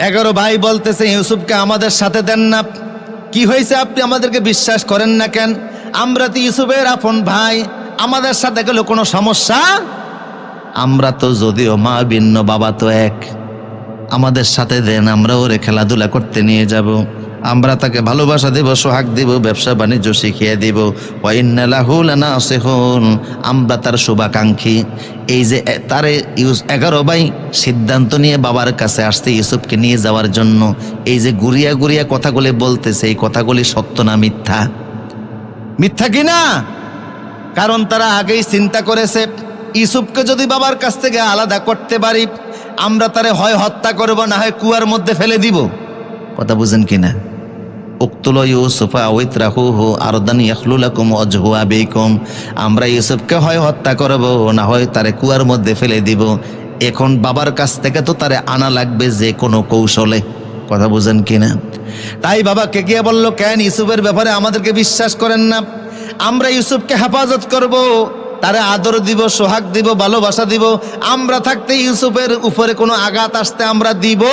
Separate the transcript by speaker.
Speaker 1: 11 ভাই বলতেছে ইউসুফকে আমাদের সাথে দেন না। কি হয়েছে, আপনি আমাদেরকে বিশ্বাস করেন না কেন? আমরা তো ইউসুফের আপন ভাই, আমাদের সাথে গেলে কোনো সমস্যা? আমরা তো যদিও মা ভিন্ন, বাবা তো এক, আমাদের সাথে দেন, আমরা ওরে খেলাধুলা করতে নিয়ে যাব, আমরা তাকে ভালোবাসা দেব, সোহাগ দেব, ব্যবসা বাণিজ্য শিখিয়ে দেব। ওয়া ইন্না লাহু লানাসিহুন, আমরা তার শুভাকাঙ্ক্ষী। এই যে তারে 11 ভাই সিদ্ধান্ত নিয়ে বাবার কাছে আসছে ইউসুফকে নিয়ে যাওয়ার জন্য। এই যে গুড়িয়া গুড়িয়া কথাগুলি বলতেছে, এই কথাগুলি সত্য না মিথ্যা? মিথ্যা কিনা? কারণ তারা আগেই চিন্তা করেছে ইউসুফকে যদি বাবার কাছ থেকে আলাদা করতে পারি, আমরা তারে হয় হত্যা করব, না হয় কুয়ার মধ্যে ফেলে দিব। কথা বুঝেন কিনা? উক্তুলু ইউসুফা আও ইতরাহুহু আরদান ইয়াখলু লাকুম ওয়াজহু আবিকুম, আমরা ইউসুফকে হয় হত্যা করব, না হয় তারে কুয়ার মধ্যে ফেলে দিব। এখন বাবার কাছ থেকে তো তারে আনা লাগবে যে কোনো কৌশলে। কথা বুঝেন কিনা? তাই বাবাকে গিয়ে বলল, কেন ইউসুফের ব্যাপারে আমাদেরকে বিশ্বাস করেন না? আমরা ইউসুফকে হেফাজত করব, তারে আদর দিব, সোহাগ দিব, ভালোবাসা দিব। আমরা থাকতে ইউসুফের উপরে কোনো আঘাত আসতে আমরা দিব